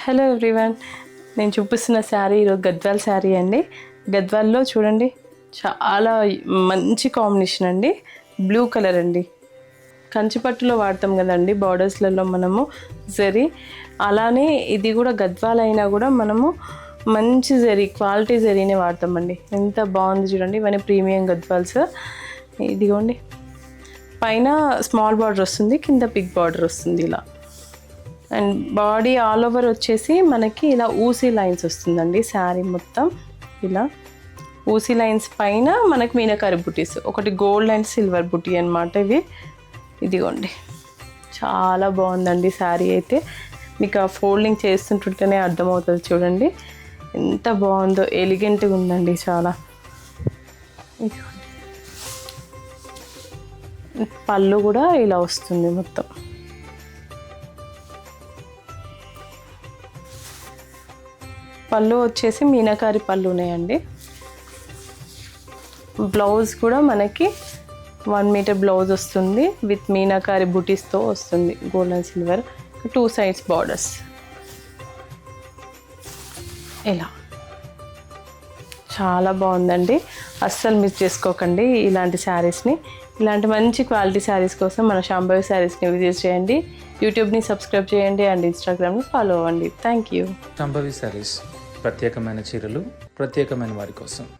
Hello everyone, నేను చూపిస్తున్న శారీ ఈరోజు గద్వాల్ శారీ అండి. గద్వాల్లో చూడండి చాలా మంచి కాంబినేషన్ అండి. బ్లూ కలర్ అండి, కంచిపట్టులో వాడతాం కదండి బార్డర్స్లలో మనము జరీ, అలానే ఇది కూడా గద్వాల్ అయినా కూడా మనము మంచి జరీ క్వాలిటీ జరీనే వాడతామండి. ఎంత బాగుంది చూడండి, ఇవన్నీ ప్రీమియం గద్వాల్స్. ఇదిగోండి పైన స్మాల్ బార్డర్ వస్తుంది, కింద బిగ్ బార్డర్ వస్తుంది ఇలా. అండ్ బాడీ ఆల్ ఓవర్ వచ్చేసి మనకి ఇలా ఊసీ లైన్స్ వస్తుందండి. శారీ మొత్తం ఇలా ఊసీ లైన్స్ పైన మనకి మీనాకారి బుటీస్, ఒకటి గోల్డ్ అండ్ సిల్వర్ బుటీ అనమాట ఇవి. ఇదిగోండి చాలా బాగుందండి శారీ అయితే. మీకు ఆ ఫోల్డింగ్ చేస్తుంటుంటేనే అర్థమవుతుంది చూడండి ఎంత బాగుందో, ఎలిగెంట్గా ఉందండి చాలా. ఇదిగోండి పళ్ళు కూడా ఇలా వస్తుంది మొత్తం. పళ్ళు వచ్చేసి మీనాకారి పళ్ళునే అండి. బ్లౌజ్ కూడా మనకి 1 మీటర్ బ్లౌజ్ వస్తుంది విత్ మీనాకారి బుటీస్తో వస్తుంది, gold and silver, 2 sides borders ఇలా. చాలా బాగుందండి, అస్సలు మిస్ చేసుకోకండి ఇలాంటి శారీస్ని. ఇలాంటి మంచి క్వాలిటీ శారీస్ కోసం మన శాంభవి శారీస్ని విజిట్ చేయండి. యూట్యూబ్ని సబ్స్క్రైబ్ చేయండి అండ్ ఇన్స్టాగ్రామ్ని ఫాలో అవ్వండి. Thank you. శాంభవి శారీస్, ప్రత్యేకమైన చీరలు ప్రత్యేకమైన వారి కోసం.